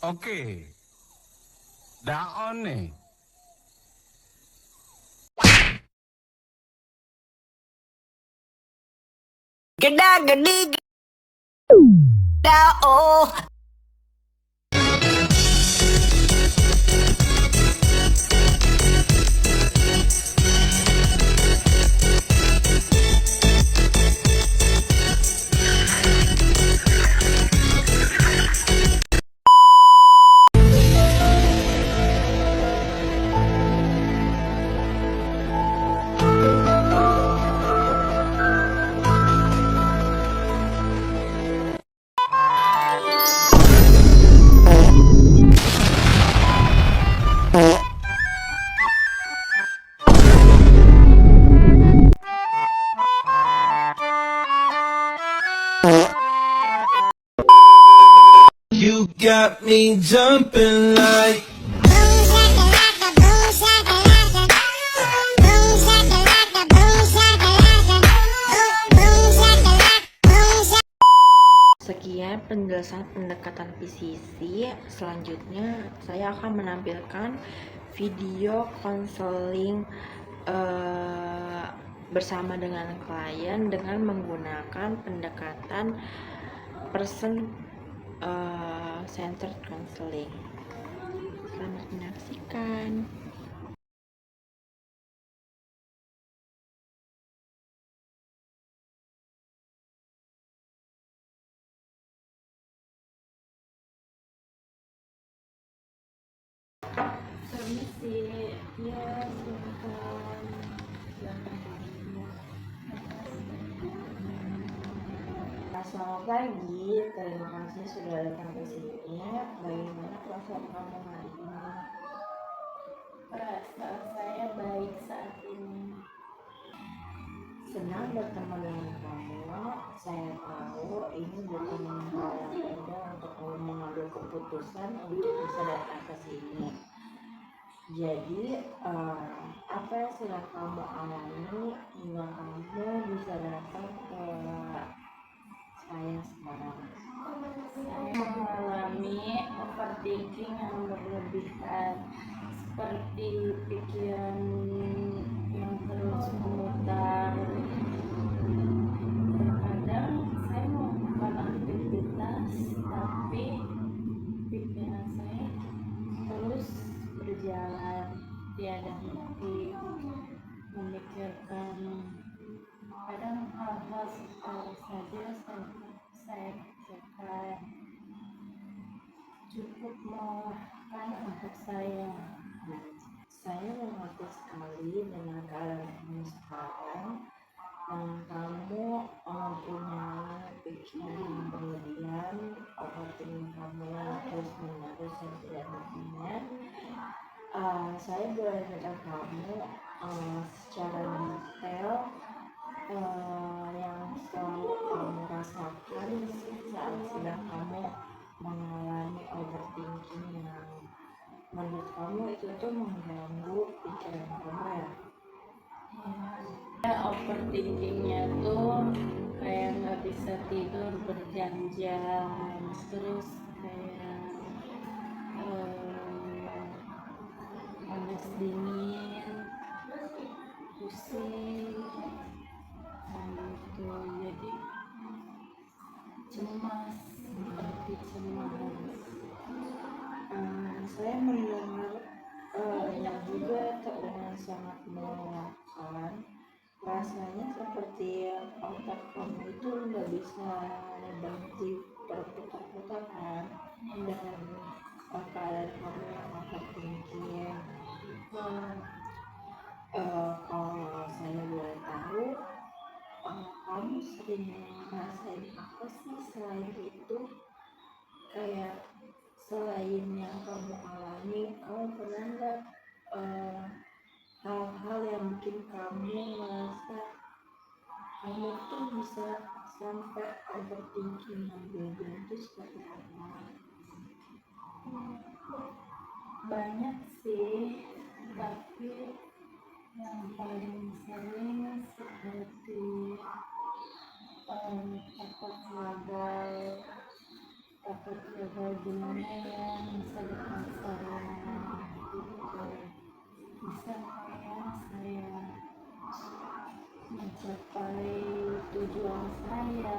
Oke, daon nih. Geda gede oh. You got me jumping like Sekian penjelasan pendekatan PCC. Selanjutnya saya akan menampilkan video konseling bersama dengan klien dengan menggunakan pendekatan person centered counseling. Selamat menyaksikan. Permisi, ya silakan. Selamat pagi, terima kasih sudah datang ke sini. Bagaimana perasaan kamu hari ini? Perasaan saya baik saat ini. Senang bertemu dengan kamu. Saya tahu ini bukan hal yang mudah untuk kamu mengambil keputusan untuk bisa datang ke sini. Jadi apa yang sedang kamu alami hingga kamu bisa datang ke saya sekarang? Saya mengalami overthinking yang berlebihan, seperti pikiran yang terus memutar. Terkadang saya melakukan aktivitas, tapi pikiran saya terus berjalan, tiada henti memikirkan. Kadang hal-hal sepele saja saya pikirkan, cukup melelahkan untuk saya. Saya mengerti sekali dengan keadaan kamu sekarang. Kamu mempunyai pikiran yang berlebihan, overthinking kamu yang terus menerus dan tidak hentinya. Saya boleh minta kamu secara detail yang selalu kamu rasakan saat sedang kamu mengalami overthinking yang menurut kamu itu tuh mengganggu pikiran kamu ya? Ya, overthinkingnya tuh kayak nggak bisa tidur berjam-jam, terus kayak panas dingin, pusing, gitu. Jadi cemas, seperti cemas. Saya mendengar yang juga terdengar sangat melelahkan. Rasanya seperti otak kamu itu nggak bisa berhenti berputar-putar kan dengan keadaan kamu yang overthinking. Kalau saya boleh tahu, kamu sering ngerasain apa sih selain itu, kayak selain yang kamu alami, kamu pernah nggak hal-hal yang bikin kamu merasa kamu tuh bisa sampai overthinking yang berlebihan itu seperti apa? Banyak sih, tapi yang paling sering seperti takut gagal gimana ya masa depan saya gitu. Bisa kayak saya mencapai tujuan saya,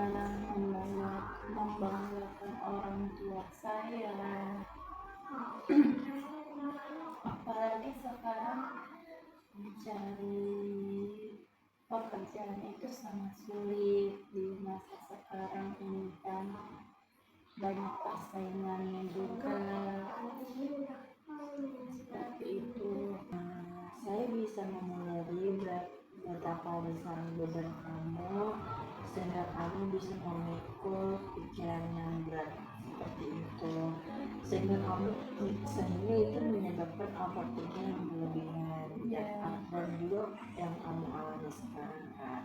membanggakan orang tua saya. Apalagi sekarang mencari pekerjaan itu sangat sulit di masa sekarang ini kan, banyak persaingannya juga seperti itu. Saya bisa menyadari betapa besar beban kamu sehingga kamu bisa memikul pikiran yang berat seperti itu, sehingga itu menyebabkan overthinking yang berlebihan dan juga yang kamu alami sekarang kan.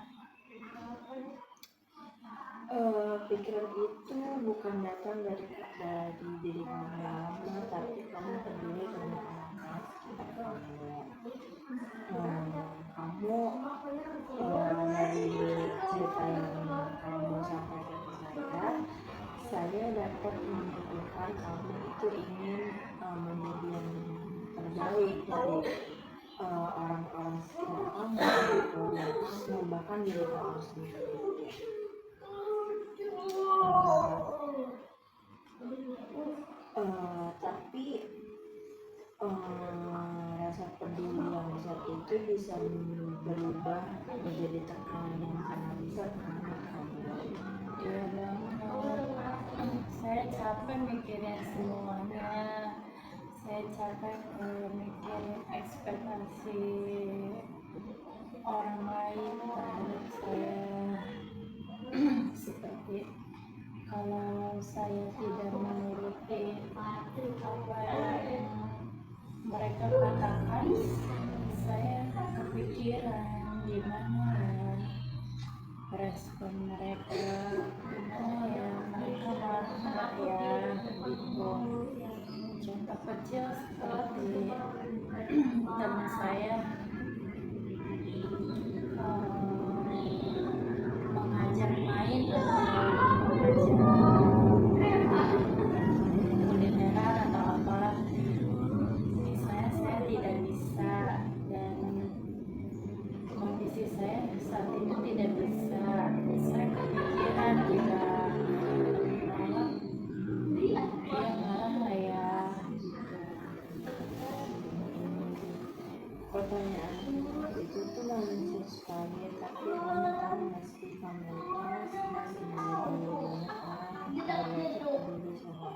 Pikiran itu bukan datang dari diri kamu, tapi kamu peduli dengan orang lain sekitar kamu. Kamu dari cerita yang kamu sampaikan ke saya dapat menentukan kamu itu ingin menjadi yang terbaik dari orang-orang sekitar kamu gitu, dan bahkan diri kamu sendiri. Tapi rasa peduli yang besar itu bisa berubah menjadi tekanan yang sangat besar terhadap kamu. Iya banget, saya capek mikirin semuanya, saya capek mikirin ekspektasi orang lain terhadap saya. Seperti kalau saya tidak menuruti apa yang mereka katakan, saya kepikiran gimana ya respon mereka, gimana ya mereka marah nggak ya gitu. Contoh kecil seperti teman saya mengajak main atau mengajak kulineran atau apa, misalnya saya tidak bisa dan kondisi saya saat itu tidak bisa, saya kepikiran jika malam dia marah lah ya gitu. Pertanyaan itu tuh manusia sekali, tapi kamu tahu meski kamu itu masih menjadi banyak orang yang tidak peduli sama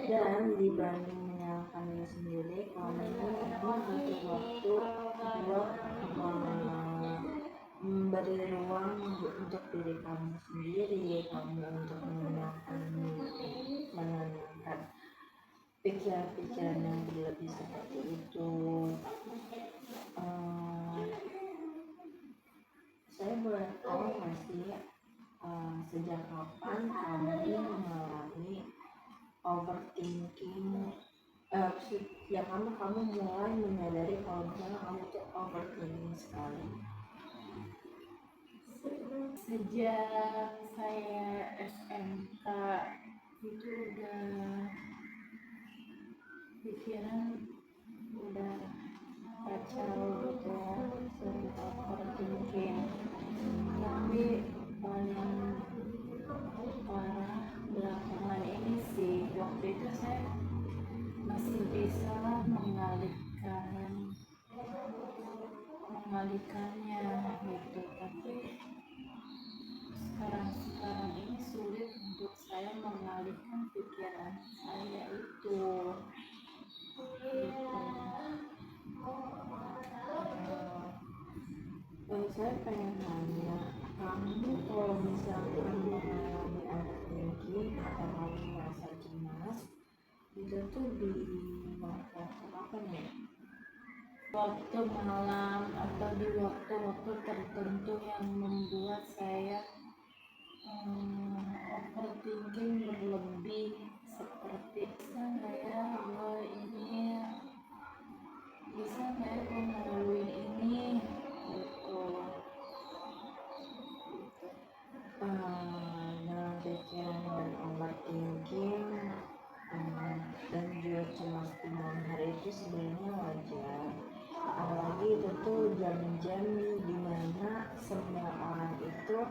dan dibanding menyalahkan diri sendiri, kamu butuh waktu buat memberi ruang untuk diri kamu sendiri, kamu untuk menenangkan pikiran-pikiran yang berlebih seperti itu. Saya boleh tahu nggak sih sejak kapan kamu mengalami overthinking? Sejak kamu mulai menyadari kalau misalnya kamu tuh overthinking sekali? Sejak saya SMK itu udah pikiran udah kacau gitu ya, sering overthinking. Tapi paling parah belakangan ini sih, waktu itu saya masih bisa mengalihkannya gitu, tapi sekarang ini sulit untuk saya mengalihkan pikiran saya itu gitu. saya pengen nanya, kamu kalau misalkan mengalami overthinking atau kamu merasa cemas, itu tuh di waktu apa nih? Waktu malam atau di waktu-waktu tertentu yang membuat saya overthinking berlebih, seperti saya ini bisa nggak aku ngelaluin ini gitu. Dalam pikiran dan overthinking dan juga cemas di malam hari itu sebenarnya wajar, apalagi itu tuh jam-jam dimana semua orang itu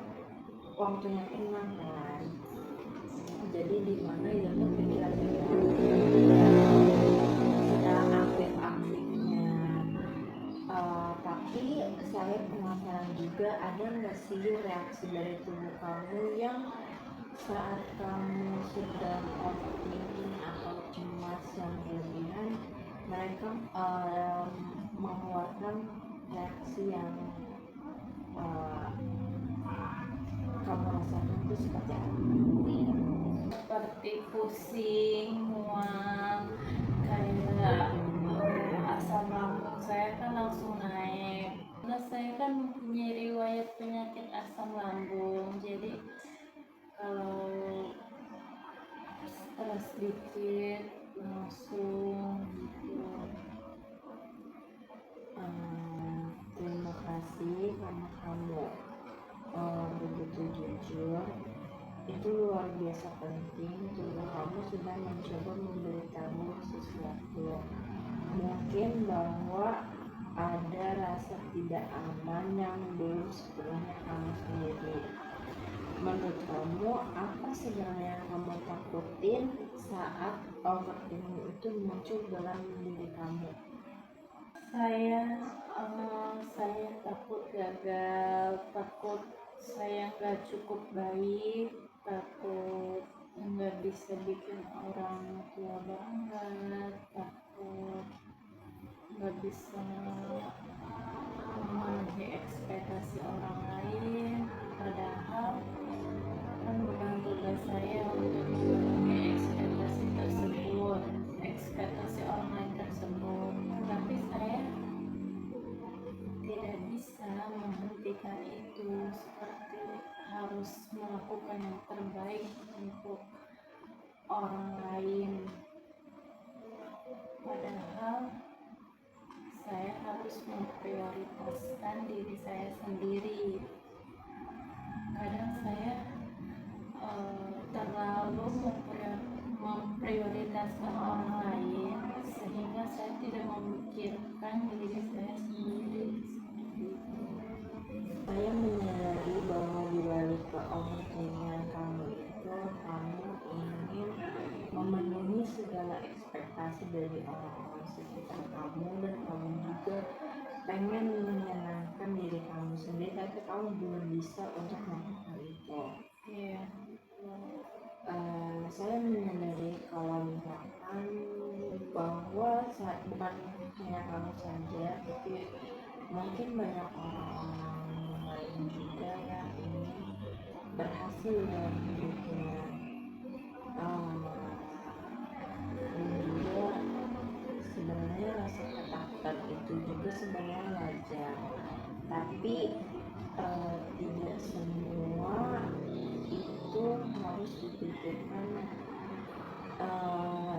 waktunya tenang kan, jadi dimana itu tuh pikiran sedang aktif-aktifnya. Tapi saya penasaran juga, ada nggak sih reaksi dari tubuh kamu yang saat kamu sedang overthinking atau cemas yang berlebihan, mereka mengeluarkan reaksi yang kamu rasakan itu seperti apa? Seperti pusing, mual, kayak asam lambung saya kan langsung naik. Karena saya kan mempunyai riwayat penyakit asam lambung, jadi kalau stres dikit langsung gitu. Terima kasih karena kamu begitu jujur. Itu luar biasa penting. Tubuh kamu sudah mencoba memberitahu sesuatu. Mungkin bahwa ada rasa tidak aman yang belum sepenuhnya kamu sendiri. Menurut kamu, apa sebenarnya yang kamu takutin saat overthinking itu muncul dalam diri kamu? Saya takut gagal, takut saya nggak cukup baik, takut nggak bisa bikin orang tua bangga, takut nggak bisa memenuhi ekspektasi orang lain, padahal kan bukan tugas saya untuk memenuhi ekspektasi orang lain tersebut, tapi saya tidak bisa menghentikan itu, seperti harus melakukan yang terbaik untuk orang lain, padahal saya harus memprioritaskan diri saya sendiri. Kadang saya terlalu memprioritaskan orang lain sehingga saya tidak memikirkan diri saya sendiri. Saya menyadari bahwa di balik overthinking kamu itu, kamu ingin memenuhi segala ekspektasi dari orang-orang sekitar kamu, dan kamu juga pengen menyenangkan diri kamu sendiri, tapi kamu belum bisa untuk melakukan itu. Iya. Saya menyadari kalau misalkan bahwa bukan hanya kamu saja, tapi mungkin banyak orang-orang lain juga yang ingin berhasil dalam hidupnya. Dan juga sebenarnya rasa ketakutan itu juga sebenarnya wajar, tapi tidak semua itu harus dipikirkan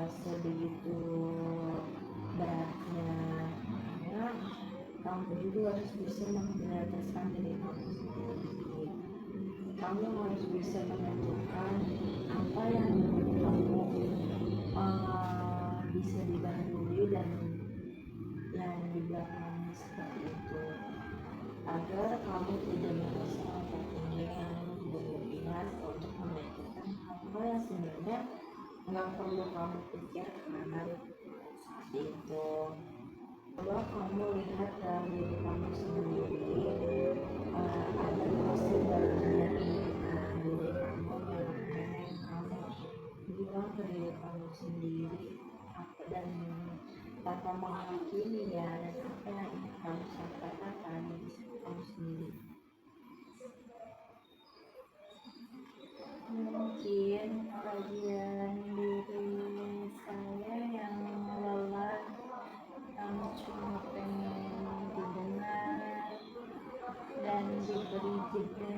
sebegitu beratnya, karena kamu juga harus bisa memprioritaskan diri kamu sendiri. Kamu harus bisa menentukan apa yang kamu bisa didahului dan yang di belakangnya, seperti itu, agar kamu tidak merasa overthinking yang berlebihan untuk memikirkan hal yang sebenarnya nggak perlu kamu pikirkan. Seperti itu. Coba kamu lihat dalam diri kamu sendiri, ada pasti bagian diri kamu yang pengen kamu bilang ke diri kamu sendiri apa, dan tanpa menghakimi ya, dan apa yang ingin kamu sampaikan pada diri kamu sendiri. bagian diri saya yang lelah, yang cuma pengen didengar dan diberi jeda.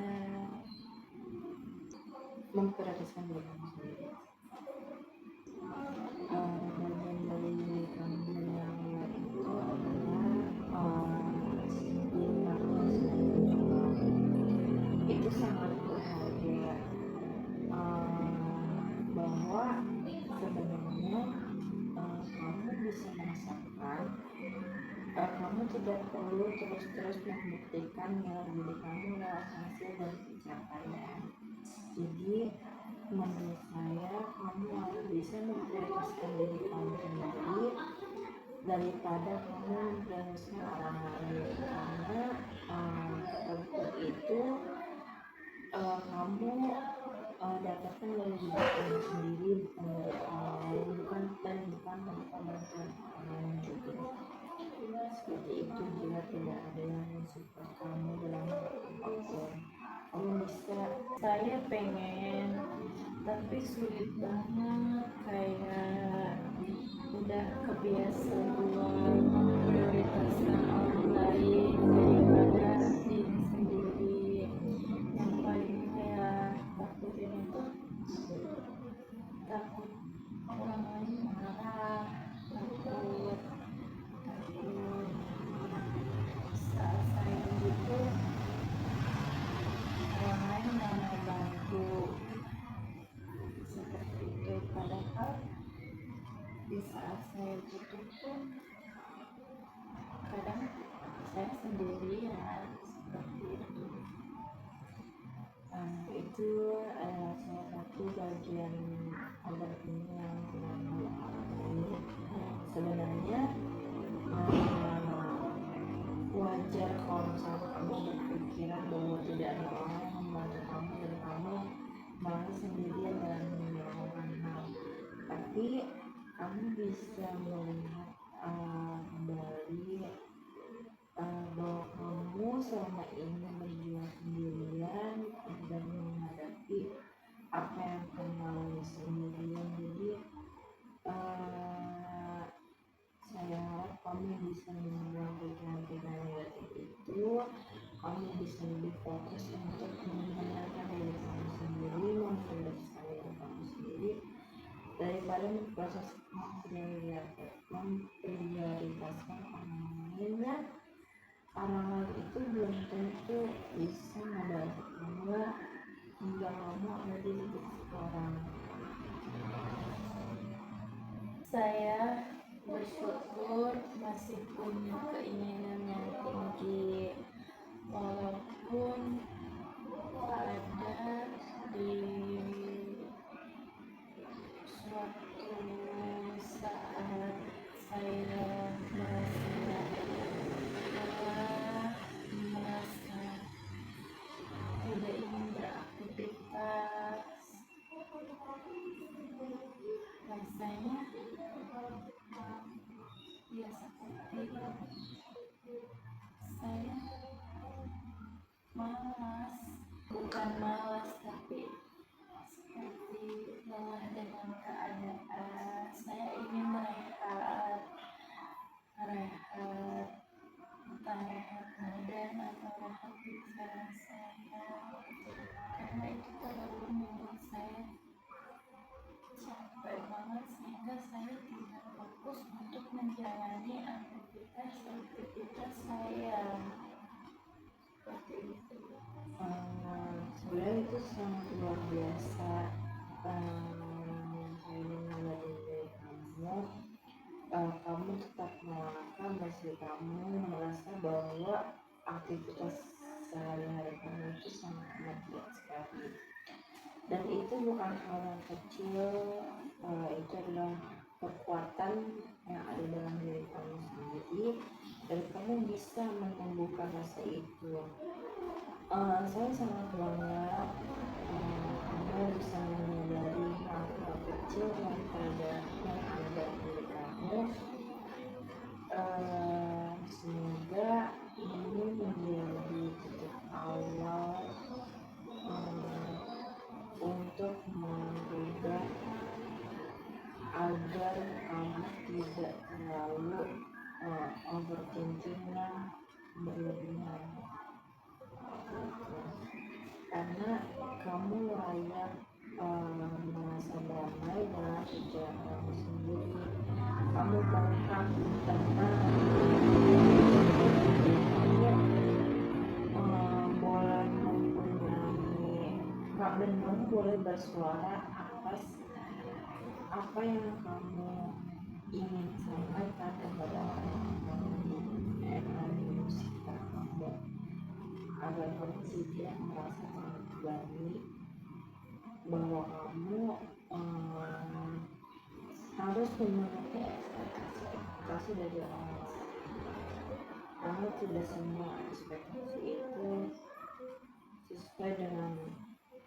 Memprioritaskan diri kamu sendiri. Bagian dari diri kamu yang lain itu adalah diri kamu sendiri juga. Itu sangat berharga, bahwa sebenarnya kamu bisa merasakan, kamu tidak perlu terus-terus membuktikan nilai diri kamu lewat hasil dan pencapaian. Jadi menurut saya kamu harus bisa memprioritaskan diri kamu sendiri daripada kamu memprioritaskan orang lain, karena untuk itu kamu dapatkan dari diri kamu sendiri, bukan dari orang lain, bukan dari bantuan orang lain gitu. Seperti itu, jika tidak ada yang mensupport kamu dalam apapun, kamu bisa. Saya pengen, tapi sulit banget, kayak udah kebiasa gua memprioritaskan orang lain daripada diri sendiri. Yang paling kayak takutin itu takut orang lain marah, takut saat saya gitu orang lain nggak mau bantu, seperti itu. Padahal di saat saya butuh pun kadang saya sendirian, seperti itu. Itu adalah salah satu bagian penting yang tidak kamu alami. Sebenarnya wajar kalau misalnya kamu berpikiran bahwa tidak ada orang yang membantu kamu dan kamu malah sendirian dalam menyelesaikan hal. Tapi kamu bisa melihat kembali bahwa kamu selama ini berjuang sendirian dan menghadapi apa yang kamu lalui sendirian. Jadi saya harap kamu bisa membuang pikiran-pikiran negatif itu. Kamu bisa lebih fokus untuk mendengarkan diri kamu sendiri, memprioritaskan diri kamu sendiri daripada memprioritaskan orang lain. Ya, orang lain itu belum tentu bisa membantu kamu hingga kamu ada di titik sekarang. Saya bersyukur masih punya keinginan yang tinggi, walaupun ada di suatu saat saya merasa lelah, merasa tidak ingin beraktivitas. Rasanya ya seperti saya malas, bukan malas tapi seperti lelah dengan keadaan. Saya ingin rehat, entah rehat badan atau rehat pikiran saya, karena itu terlalu membuat saya capek banget sehingga saya tidak fokus untuk menjalani aktivitas saya. Seperti itu. Sebenarnya itu sangat luar biasa. Saya dengar dari kamu, kamu tetap melangkah meski kamu merasa bahwa aktivitas sehari-hari kamu itu sangat amat berat sekali. Dan itu bukan hal yang kecil, itu adalah kekuatan yang ada dalam diri kamu sendiri dan kamu bisa menumbuhkan rasa itu. Saya sangat bangga kamu bisa menyadari hal-hal kecil yang ada dalam diri kamu. Semoga ini menjadi titik awal untuk mengubah berlebihan. Karena kamu layak merasa damai dengan pikiran kamu sendiri. Kamu berhak tenang. Kamu boleh mempunyai hak dan kamu boleh bersuara apa yang kamu ingin sampaikan kepada orang yang di sekitar kamu, agar kamu tidak merasa terbebani bahwa kamu harus memenuhi ekspektasi dari orang lain. Karena tidak semua ekspektasi itu sesuai dengan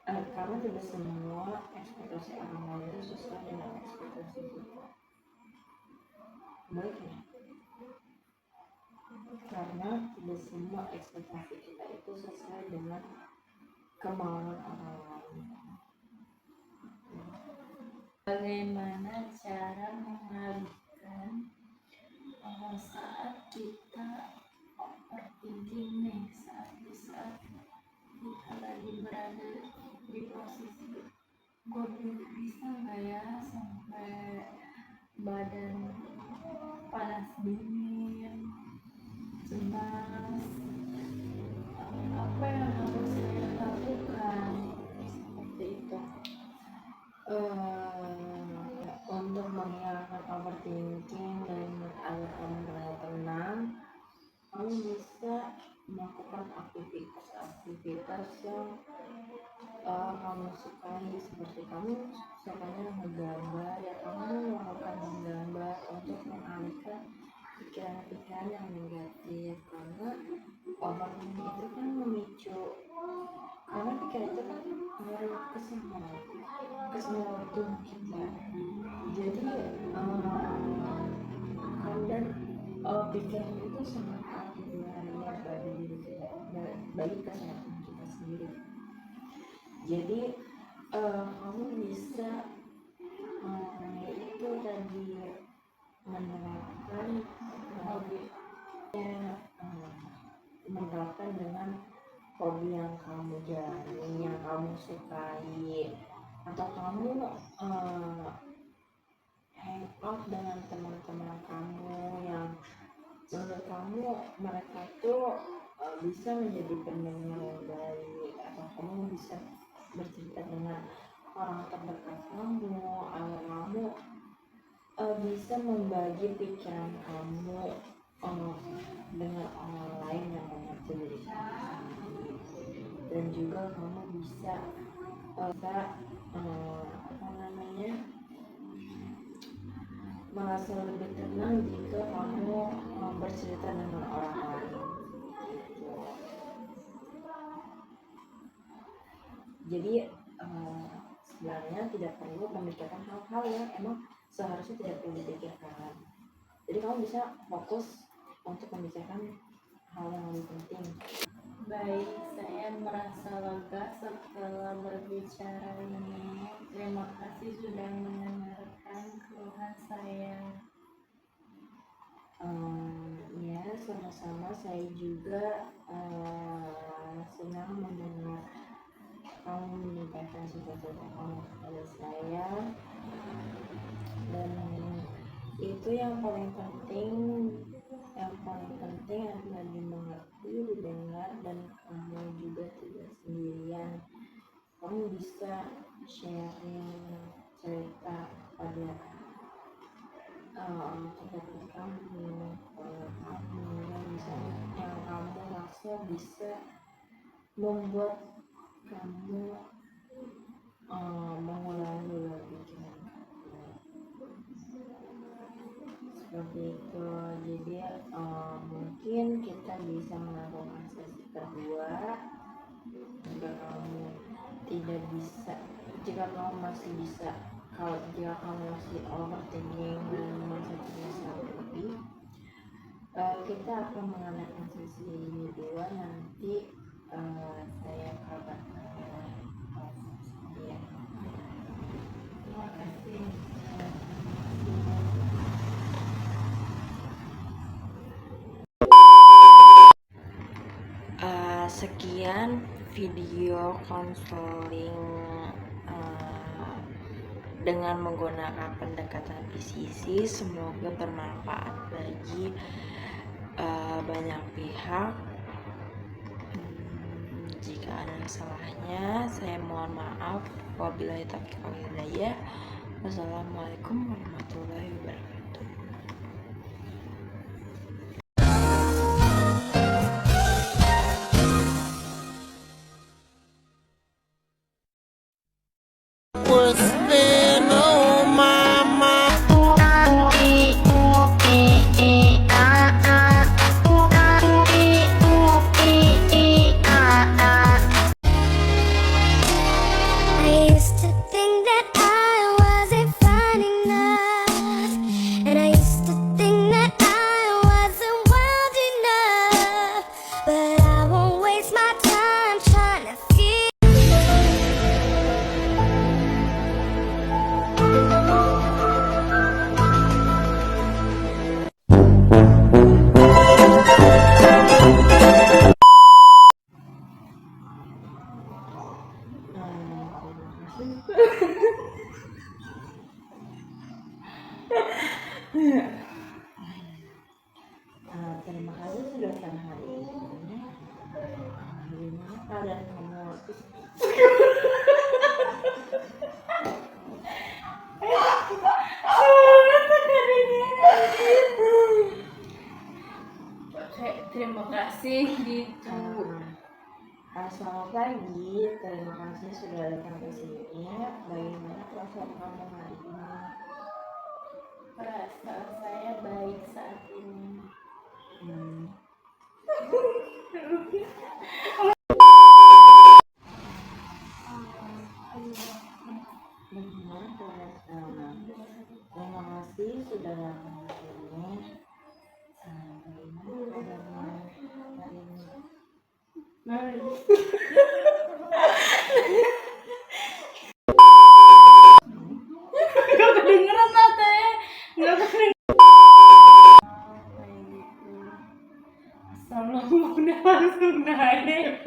karena tidak semua ekspektasi orang lain itu sesuai dengan ekspektasi kita. Baiknya, karena tidak semua ekspektasi kita itu sesuai dengan kemauan orang lain. Bagaimana cara mengalihkan saat kita overthinking nih, saat kita lagi berada di posisi gue bisa nggak ya sampai badan panas dingin, cemas, apa yang harus saya lakukan seperti itu? Untuk menghilangkan overthinking dan agar kamu merasa tenang, kamu bisa melakukan aktivitas yang kamu sukai. Seperti kamu sukanya menggambar, ya kamu melakukan menggambar untuk mengalihkan pikiran-pikiran yang negatif. Karena overthinking itu kan memicu, karena pikiran itu kan mengaruh ke semua tubuh kita. Jadi kadang pikiran itu sangat berbahaya bagi diri kita, bagi kesehatan kita sendiri. Jadi kamu bisa itu tadi menerapkan menerapkan dengan hobi yang kamu jalani, yang kamu sukai, atau kamu hangout dengan teman-teman kamu yang menurut kamu mereka tuh bisa menjadi pendengar yang baik, atau kamu bisa bercerita dengan orang terdekat kamu, agar kamu bisa membagi pikiran kamu dengan orang lain yang mengerti diri kamu, dan juga kamu bisa merasa lebih tenang jika kamu bercerita dengan orang lain. Jadi sebenarnya tidak perlu memikirkan hal-hal yang emang seharusnya tidak perlu dipikirkan. Jadi kamu bisa fokus untuk memikirkan hal yang lebih penting. Baik, saya merasa lega setelah berbicara ini. Terima kasih sudah mendengarkan keluhan saya. Ya, sama-sama. Saya juga senang mendengar kamu menyampaikan sesuatu kamu kepada saya, dan itu yang paling penting adalah dimengerti, didengar, dan kamu juga tidak sendirian. Kamu bisa sharing cerita pada teman kamu yang kamu rasa bisa membuat kamu mengulangi beberapa pikiran seperti itu. Jadi mungkin kita bisa melakukan sesi kedua jika kamu tidak bisa, jika kamu masih bisa, jika kamu masih overthinking dan masih bisa lebih, kita akan mengadakan sesi kedua nanti. Saya kabarkan ya. Terima kasih. kalian video konseling dengan menggunakan pendekatan PCC. Semoga bermanfaat bagi banyak pihak. Jika ada kesalahannya, saya mohon maaf. Wabillahi taufiq wal hidayah. Wassalamualaikum warahmatullahi wabarakatuh. I used to think that I wasn't fine enough, and I used to think that I wasn't wild enough, but I won't waste my time trying to feel. Terima kasih sudah datang hari ini. Gimana keadaan kamu? Terima kasih gitu. Selamat pagi, terima kasih sudah datang ke sini. Bagaimana perasaan kamu hari ini? Perasaan saya baik saat ini. Bagaimana keadaan sekarang? Terima kasih sudah datang ke sini. Bagaimana keadaannya hari ini? Gak kedengeran teh. Gak kedengeran. Assalamualaikum langsung naik.